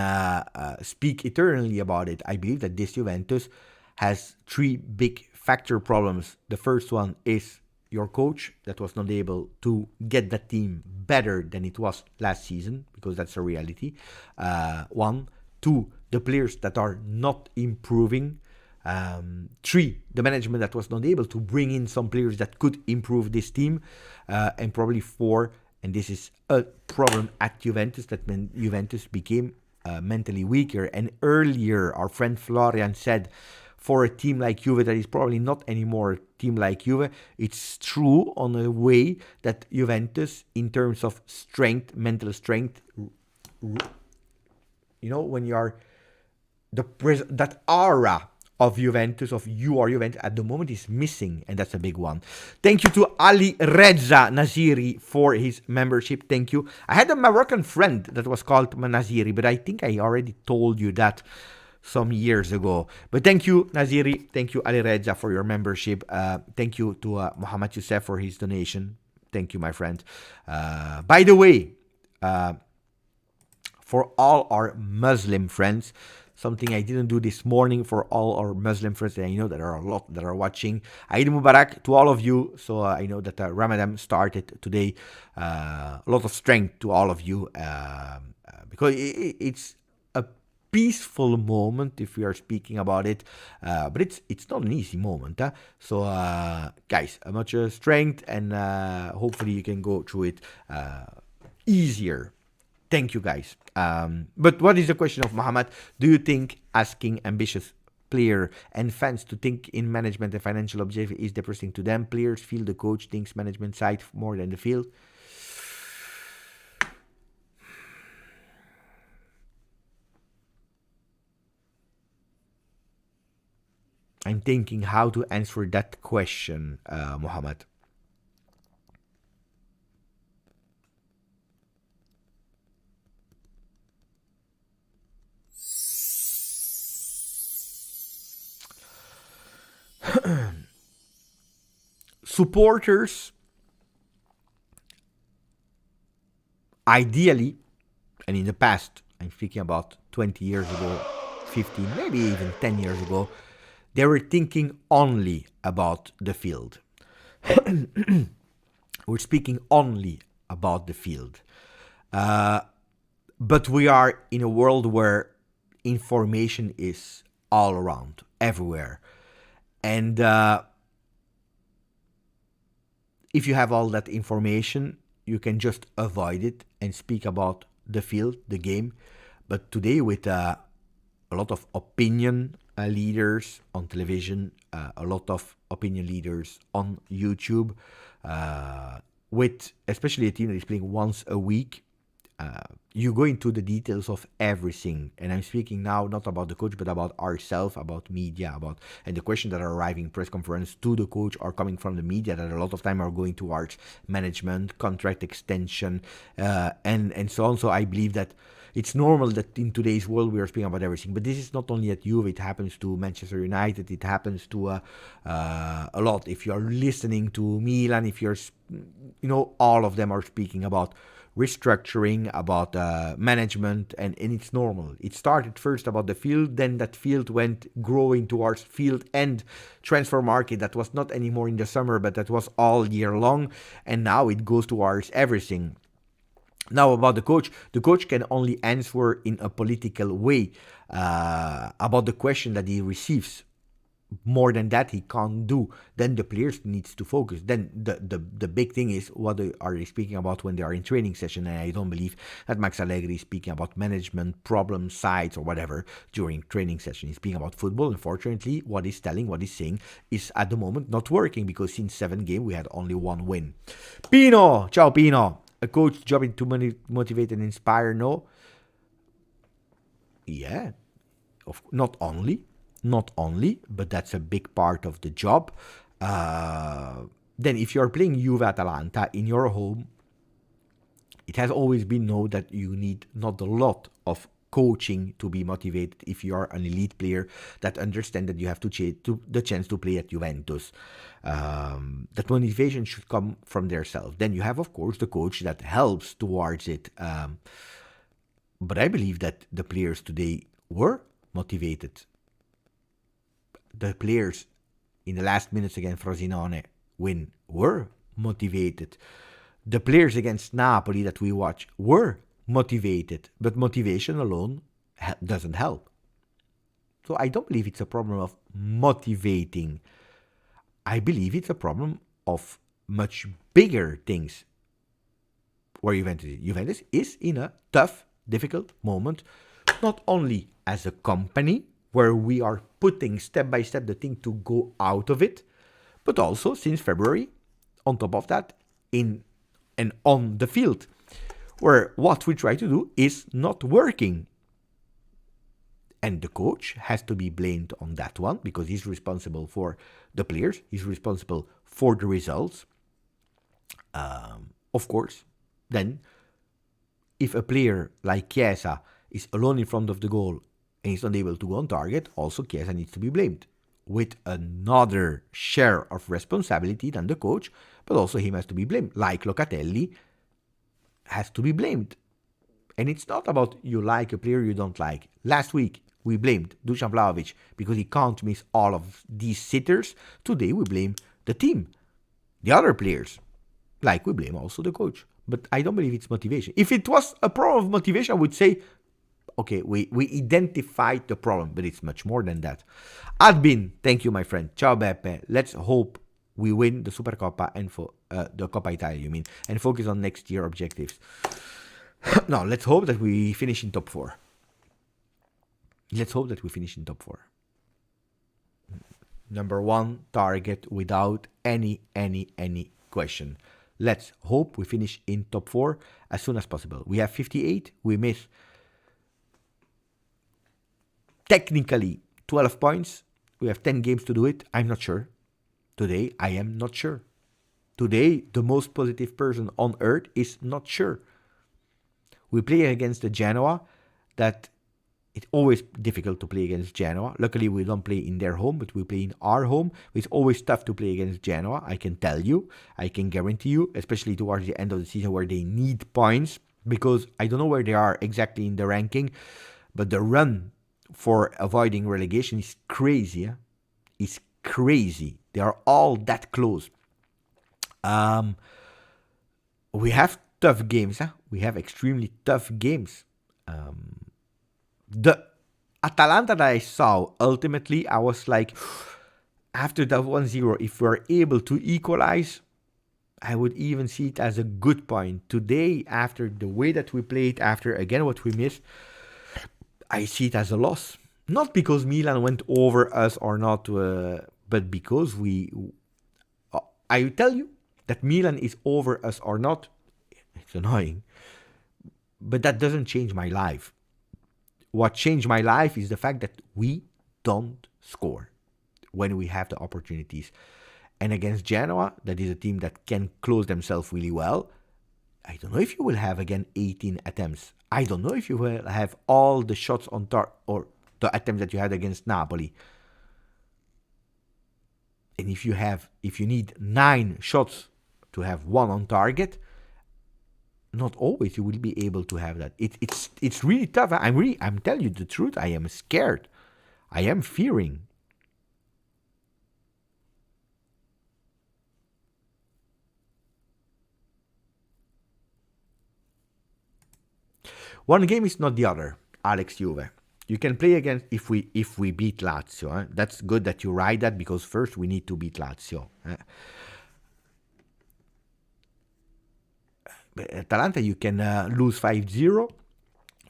Speaker 1: speak eternally about it. I believe that this Juventus has 3 big factor problems. The first one is your coach that was not able to get the team better than it was last season, because that's a reality. 1. 2, the players that are not improving. 3, the management that was not able to bring in some players that could improve this team. And probably 4, and this is a problem at Juventus, that Juventus became mentally weaker. And earlier, our friend Florian said, for a team like Juve that is probably not anymore a team like Juve, it's true on a way that Juventus, in terms of strength, mental strength, you know, when you are that aura of Juventus, of you are Juventus, at the moment is missing, and that's a big one. Thank you to Ali Reza Naziri for his membership. Thank you. I had a Moroccan friend that was called Naziri, but I think I already told you that some years ago. But thank you, Naziri. Thank you, Ali Reza, for your membership. Thank you to Mohamed Youssef for his donation. Thank you, my friend. By the way, for all our Muslim friends, something I didn't do this morning for all our Muslim friends, and I know there are a lot that are watching. Eid Mubarak to all of you. So I know that Ramadan started today. A lot of strength to all of you, because it's a peaceful moment if we are speaking about it, but it's not an easy moment. So guys, much strength, and hopefully you can go through it easier. Thank you, guys. But what is the question of Mohammed? Do you think asking ambitious player and fans to think in management and financial objective is depressing to them? Players feel the coach thinks management side more than the field. I'm thinking how to answer that question, Mohammed. Supporters, ideally, and in the past, I'm speaking about 20 years ago, 15, maybe even 10 years ago, they were thinking only about the field. We're speaking only about the field. But we are in a world where information is all around, everywhere. And if you have all that information, you can just avoid it and speak about the field, the game. But today, with a lot of opinion leaders on television, a lot of opinion leaders on YouTube, with especially a team that is playing once a week, you go into the details of everything. And I'm speaking now not about the coach, but about ourselves, about media, and the questions that are arriving press conference to the coach are coming from the media that a lot of time are going towards management, contract extension, and so on. So I believe that it's normal that in today's world we are speaking about everything. But this is not only at Juve, it happens to Manchester United, it happens to a lot. If you're listening to Milan, if you're, all of them are speaking about restructuring, about management, and it's normal. It started first about the field, then that field went growing towards field and transfer market that was not anymore in the summer, but that was all year long, and now it goes towards everything. Now about the coach can only answer in a political way about the question that he receives. More than that, he can't do. Then the players needs to focus. Then the big thing is what are they speaking about when they are in training session. And I don't believe that Max Allegri is speaking about management, problem sides, or whatever during training session. He's speaking about football. Unfortunately, what he's saying is at the moment not working, because since 7 games we had only 1 win. Pino, ciao Pino. A coach job to motivate and inspire? No. Yeah, not only, but that's a big part of the job. Then if you're playing Juve Atalanta in your home, it has always been known that you need not a lot of coaching to be motivated if you are an elite player that understand that you have the chance to play at Juventus. That motivation should come from themselves. Then you have, of course, the coach that helps towards it. But I believe that the players today were motivated. The players in the last minutes against Frosinone win were motivated. The players against Napoli that we watch were motivated, but motivation alone doesn't help. So I don't believe it's a problem of motivating. I believe it's a problem of much bigger things where Juventus is in a tough, difficult moment, not only as a company where we are putting step by step the thing to go out of it, but also since February, on top of that, in and on the field, where what we try to do is not working. And the coach has to be blamed on that one, because he's responsible for the players, he's responsible for the results. Of course, then, if a player like Chiesa is alone in front of the goal and he's not able to go on target, also Chiesa needs to be blamed, with another share of responsibility than the coach, but also him has to be blamed, like Locatelli has to be blamed. And it's not about you like a player you don't like. Last week, we blamed Dusan Vlahovic because he can't miss all of these sitters. Today, we blame the team, the other players, like we blame also the coach. But I don't believe it's motivation. If it was a problem of motivation, I would say, okay, we identified the problem, but it's much more than that. Adbin, thank you, my friend. Ciao Beppe. Let's hope we win the Supercoppa and the Coppa Italia, you mean, and focus on next year objectives. No, let's hope that we finish in top 4. Let's hope that we finish in top 4. Number 1 target without any question. Let's hope we finish in top 4 as soon as possible. We have 58. We miss technically 12 points. We have 10 games to do it. I'm not sure. Today, I am not sure. Today, the most positive person on earth is not sure. We play against the Genoa that it's always difficult to play against Genoa. Luckily, we don't play in their home, but we play in our home. It's always tough to play against Genoa, I can tell you. I can guarantee you, especially towards the end of the season where they need points, because I don't know where they are exactly in the ranking, but the run for avoiding relegation is crazy. It's crazy. They are all that close. We have tough games. We have extremely tough games. The Atalanta that I saw, ultimately, I was like, after that 1-0, if we're able to equalize, I would even see it as a good point. Today, after the way that we played, after, again, what we missed, I see it as a loss. Not because Milan went over us or not, but because I tell you that Milan is over us or not, it's annoying, but that doesn't change my life. What changed my life is the fact that we don't score when we have the opportunities. And against Genoa, that is a team that can close themselves really well, I don't know if you will have, again, 18 attempts. I don't know if you will have all the shots on target, or the attempts that you had against Napoli. And if you need 9 shots to have 1 on target, not always you will be able to have that. It's really tough. I'm telling you the truth. I am scared. I am fearing. One game is not the other, Alex Juve. You can play against if we beat Lazio. That's good that you write that, because first we need to beat Lazio. Atalanta, you can lose 5-0,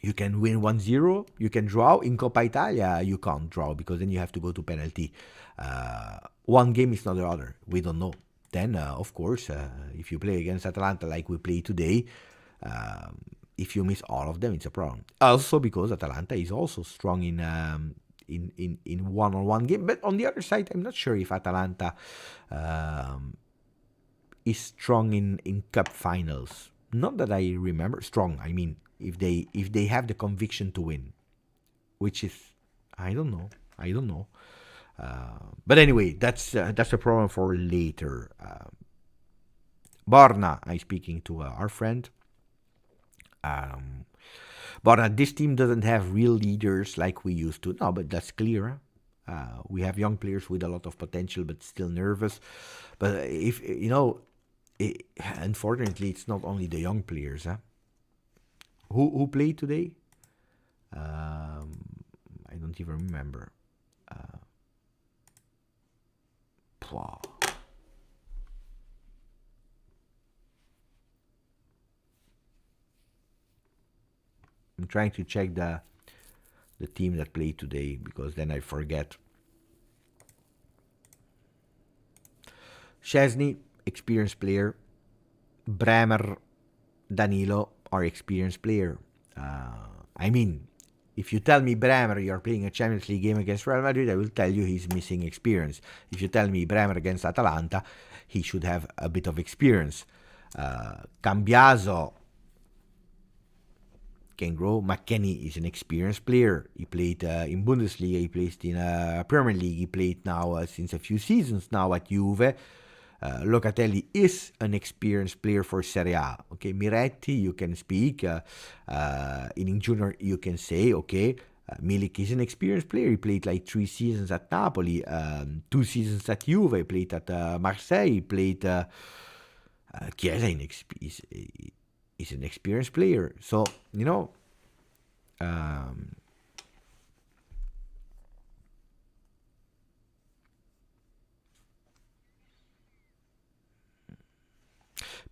Speaker 1: you can win 1-0, you can draw. In Coppa Italia, you can't draw, because then you have to go to penalty. One game is not the other. We don't know. Then, of course, if you play against Atalanta like we play today, if you miss all of them, it's a problem. Also, because Atalanta is also strong in one-on-one game. But on the other side, I'm not sure if Atalanta is strong in cup finals. Not that I remember. Strong, I mean, if they have the conviction to win, which is, I don't know. But anyway, that's a problem for later. Borna, I'm speaking to our friend. But this team doesn't have real leaders like we used to. No, but that's clear. We have young players with a lot of potential, but still nervous. But if you know, unfortunately, it's not only the young players. Who played today? I don't even remember. Wow. I'm trying to check the team that played today, because then I forget. Szczesny, experienced player. Bremer, Danilo are experienced player. I mean, if you tell me Bremer, you're playing a Champions League game against Real Madrid, I will tell you he's missing experience. If you tell me Bremer against Atalanta, he should have a bit of experience. Cambiaso can grow. McKennie is an experienced player. He played in Bundesliga. He plays in Premier League. He played now since a few seasons now at Juve. Locatelli is an experienced player for Serie A. Okay, Miretti, you can speak. In junior, you can say, okay, Milik is an experienced player. He played like 3 seasons at Napoli, 2 seasons at Juve. He played at Marseille. He played Chiesa is an experienced player. So, you know,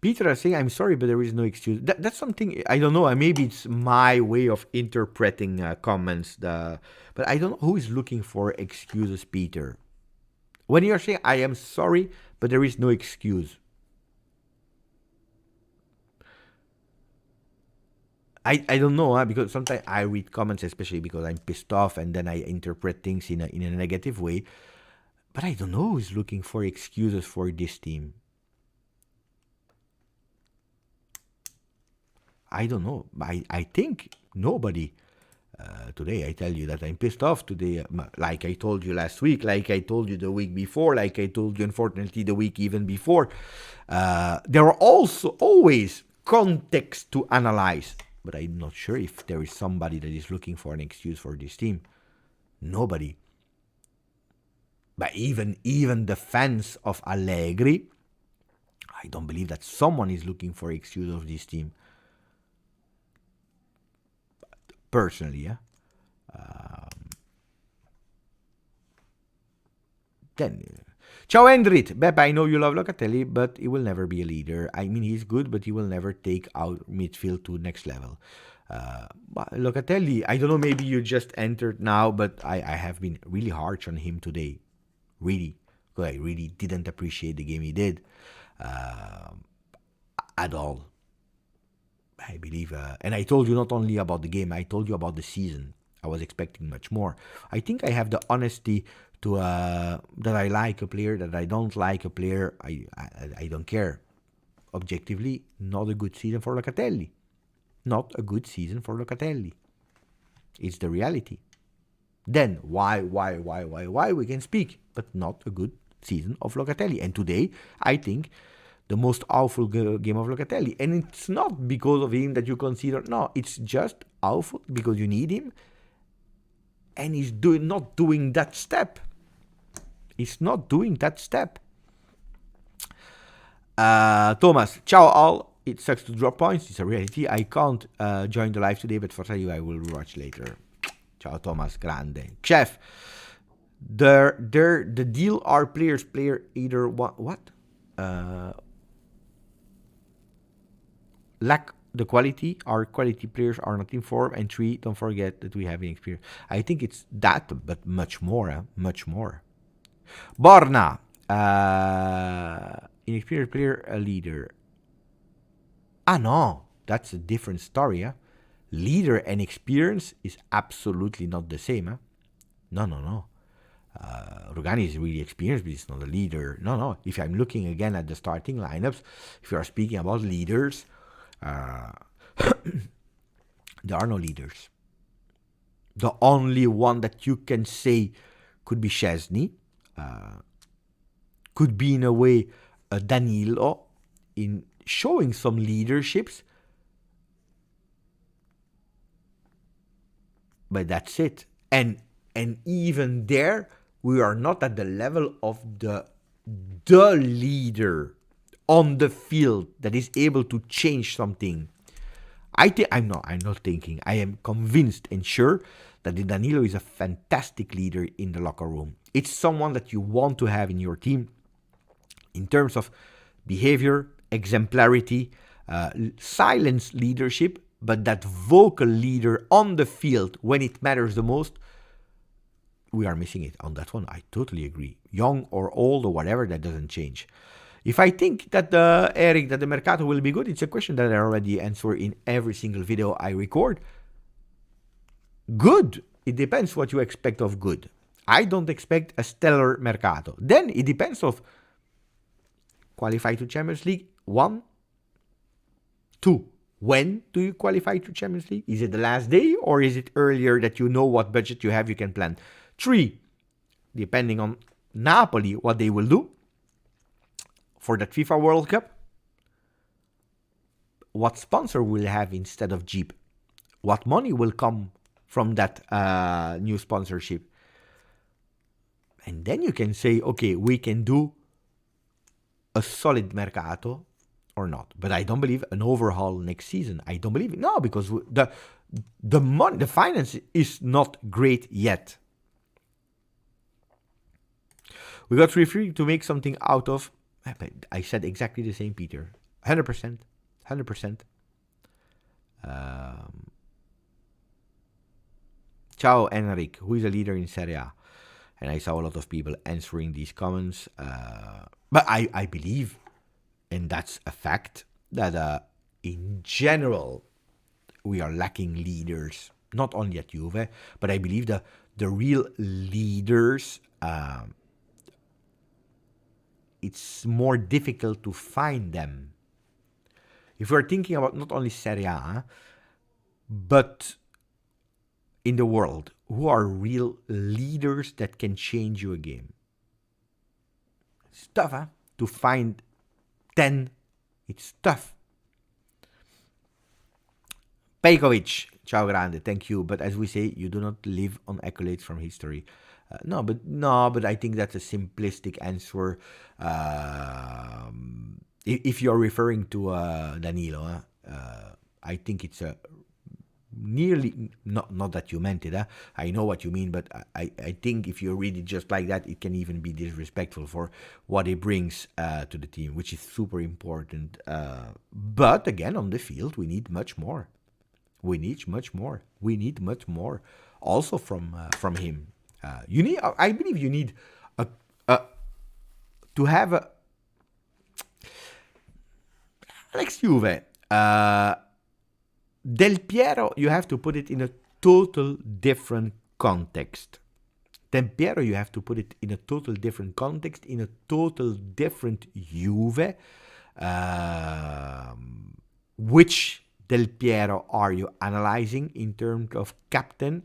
Speaker 1: Peter is saying, I'm sorry, but there is no excuse. That's something, I don't know. Maybe it's my way of interpreting comments. But I don't know who is looking for excuses, Peter. When you're saying, I am sorry, but there is no excuse. I don't know, because sometimes I read comments, especially because I'm pissed off, and then I interpret things in a negative way. But I don't know who's looking for excuses for this team. I don't know. I think nobody. Today I tell you that I'm pissed off today, like I told you last week, like I told you the week before, like I told you unfortunately the week even before. There are also always context to analyze, but I'm not sure if there is somebody that is looking for an excuse for this team. Nobody. But even the fans of Allegri, I don't believe that someone is looking for excuse of this team. Personally, yeah. Ciao Endrit. Beppe, I know you love Locatelli, but he will never be a leader. I mean, he's good, but he will never take out midfield to next level. Locatelli, I don't know, maybe you just entered now, but I have been really harsh on him today. Really. Because I really didn't appreciate the game he did. At all. I believe, and I told you not only about the game, I told you about the season. I was expecting much more. I think I have the honesty to that I like a player, that I don't like a player. I don't care. Objectively, not a good season for Locatelli. Not a good season for Locatelli. It's the reality. Then why we can speak, but not a good season of Locatelli. And today, I think the most awful game of Locatelli. And it's not because of him that you consider, no, it's just awful because you need him. And he's not doing that step. He's not doing that step. Thomas, ciao all. It sucks to drop points. It's a reality. I can't join the live today, but for you, I will watch later. Ciao Thomas, grande. Chef, the deal are player either what? Lack the quality, our quality players are not in form, and 3, don't forget that we have experience. I think it's that, but much more, much more. Borna, inexperienced player, a leader. No, that's a different story. Leader and experience is absolutely not the same. No. Rugani is really experienced, but he's not a leader. No. If I'm looking again at the starting lineups, if you are speaking about leaders, there are no leaders. The only one that you can say could be Szczesny, could be in a way Danilo, in showing some leaderships, but that's it. And even there, we are not at the level of the leader on the field that is able to change something. I'm not thinking. I am convinced and sure that Danilo is a fantastic leader in the locker room. It's someone that you want to have in your team in terms of behavior, exemplarity, silence leadership, but that vocal leader on the field when it matters the most, we are missing it on that one. I totally agree. Young or old or whatever, that doesn't change. If I think that Eric, that the Mercato will be good, it's a question that I already answer in every single video I record. Good. It depends what you expect of good. I don't expect a stellar Mercato. Then it depends of qualify to Champions League. 1, 2. When do you qualify to Champions League? Is it the last day or is it earlier that you know what budget you have, you can plan? 3, depending on Napoli, what they will do for that FIFA World Cup. What sponsor will have instead of Jeep? What money will come from that new sponsorship? And then you can say, okay, we can do a solid Mercato or not. But I don't believe an overhaul next season. I don't believe it. No, because the money, the finance is not great yet. We got free to make something out of. I said exactly the same, Peter. 100%. 100%. Ciao, Enric, who is a leader in Serie A? And I saw a lot of people answering these comments. But I believe, and that's a fact, that in general, we are lacking leaders, not only at Juve, but I believe that the real leaders, it's more difficult to find them. If we're thinking about not only Serie A, but in the world, who are real leaders that can change you a game? It's tough, huh? To find 10, it's tough. Pejkovic, ciao grande, thank you. But as we say, you do not live on accolades from history. No, but I think that's a simplistic answer. If you're referring to Danilo, I think it's a nearly, not that you meant it, I know what you mean, but I think if you read it just like that, it can even be disrespectful for what he brings to the team, which is super important. But again, on the field, we need much more. We need much more. We need much more also from him. You need, I believe you need to have a Alex Juve, Del Piero, you have to put it in a total different context. Del Piero, you have to put it in a total different context, in a total different Juve. Which Del Piero are you analyzing in terms of captain?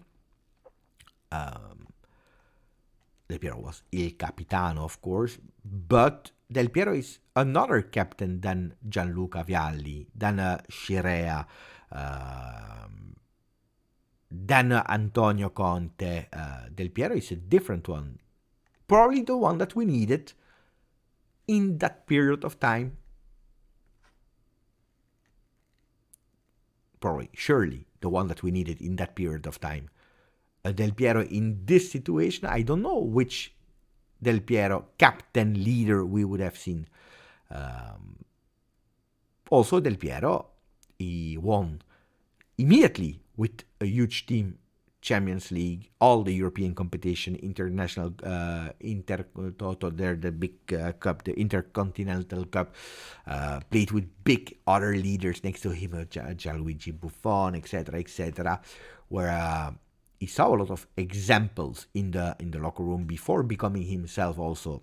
Speaker 1: Del Piero was il capitano, of course, but Del Piero is another captain than Gianluca Vialli, than Sera, than Antonio Conte. Del Piero is a different one. Probably the one that we needed in that period of time. Surely the one that we needed in that period of time. Del Piero in this situation, I don't know which Del Piero captain leader we would have seen. Also, Del Piero, he won immediately with a huge team, Champions League, all the European competition, international, the big cup, the Intercontinental Cup, played with big other leaders next to him, Gianluigi Buffon, etc., where he saw a lot of examples in the locker room before becoming himself also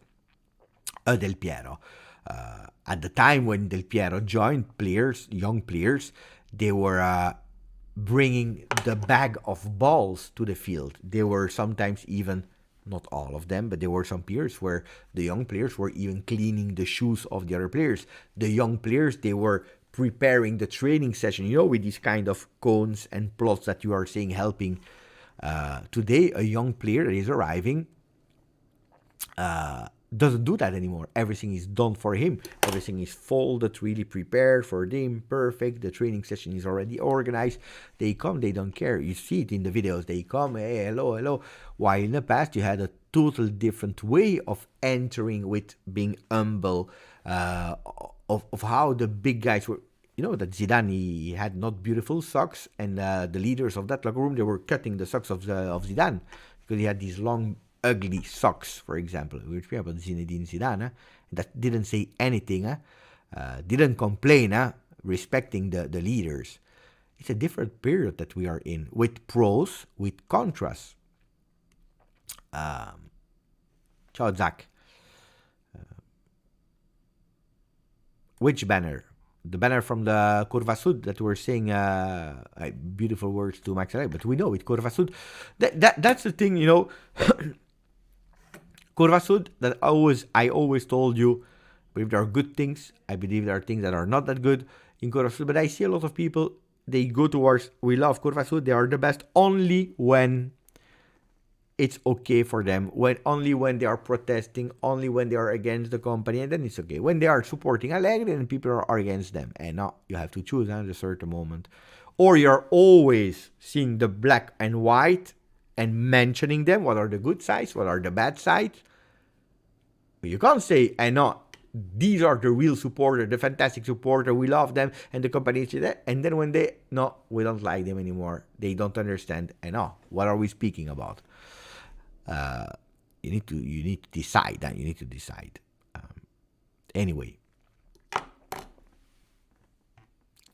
Speaker 1: a Del Piero. At the time when Del Piero joined young players, they were bringing the bag of balls to the field. They were sometimes even, not all of them, but there were some players where the young players were even cleaning the shoes of the other players. The young players, they were preparing the training session, with these kind of cones and plots that you are saying helping. Today, a young player that is arriving doesn't do that anymore. Everything is done for him. Everything is folded, really prepared for them, perfect. The training session is already organized. They come, they don't care. You see it in the videos. They come, hey, hello. While in the past, you had a total different way of entering with being humble, of how the big guys were. That Zidane, he had not beautiful socks, and the leaders of that locker room, they were cutting the socks of Zidane because he had these long, ugly socks, for example. We were speaking about Zinedine Zidane, that didn't say anything, didn't complain, respecting the leaders. It's a different period that we are in, with pros, with contrasts. Ciao, Zach. Which banner? The banner from the Curva Sud that we're saying, beautiful words to Max Allegri, but we know it, Curva Sud. That's the thing, Curva Sud, that I always told you, if there are good things, I believe there are things that are not that good in Curva Sud, but I see a lot of people, they go towards, we love Curva Sud, they are the best only when it's okay for them only when they are protesting, only when they are against the company, and then it's okay. When they are supporting Allegri, and people are against them, and now you have to choose at a certain moment, or you're always seeing the black and white and mentioning them. What are the good sides? What are the bad sides? But you can't say, "I know these are the real supporter, the fantastic supporter. We love them, and the company is that." And then when we don't like them anymore. They don't understand. I know what are we speaking about. You need to decide. You need to decide. Anyway,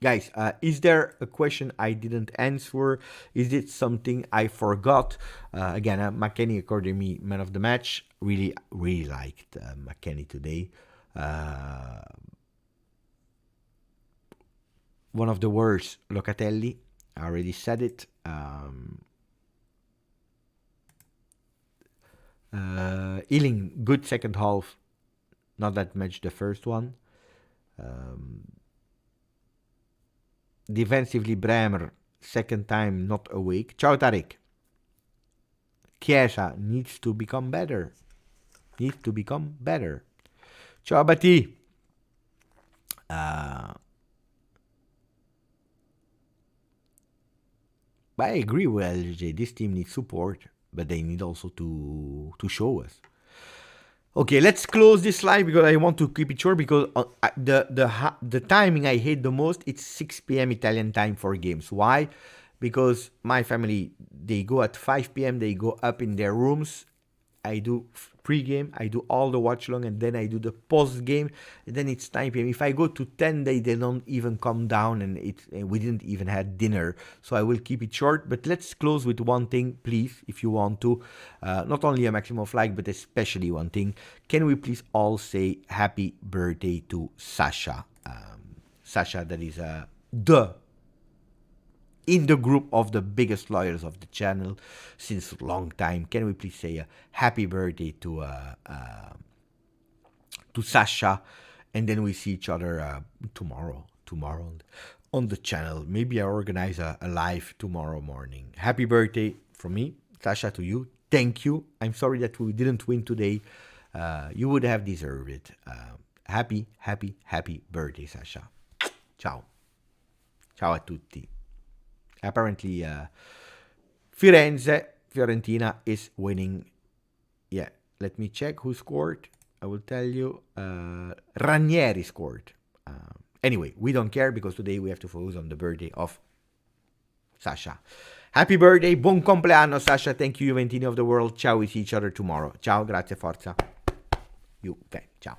Speaker 1: guys, is there a question I didn't answer? Is it something I forgot? Again, McKennie according to me, man of the match. Really, really liked McKennie today. One of the worst, Locatelli. I already said it. Ealing, good second half. Not that much the first one. Defensively, Bremer, second time not awake. Ciao, Tarek. Chiesa needs to become better. Ciao, Bati. But I agree with LJ. This team needs support, but they need also to show us. Okay, let's close this live because I want to keep it short because the timing I hate the most, it's 6 p.m. Italian time for games. Why? Because my family, they go at 5 p.m., they go up in their rooms. I do pre-game, I do all the watch long, and then I do the post-game, and then it's 9 p.m. If I go to 10, they don't even come down, and we didn't even have dinner, so I will keep it short. But let's close with one thing, please, if you want to. Not only a maximum of like, but especially one thing. Can we please all say happy birthday to Sasha? Sasha, that is in the group of the biggest lawyers of the channel since a long time. Can we please say a happy birthday to Sasha, and then we see each other tomorrow on the channel. Maybe I organize a live tomorrow morning. Happy birthday from me, Sasha, to you. Thank you. I'm sorry that we didn't win today. You would have deserved it. Happy birthday, Sasha. Ciao a tutti. Apparently, Fiorentina is winning. Yeah, let me check who scored. I will tell you. Ranieri scored. Anyway, we don't care because today we have to focus on the birthday of Sasha. Happy birthday, buon compleanno, Sasha. Thank you, Juventini of the world. Ciao, we see each other tomorrow. Ciao, grazie, forza. You, okay, ciao.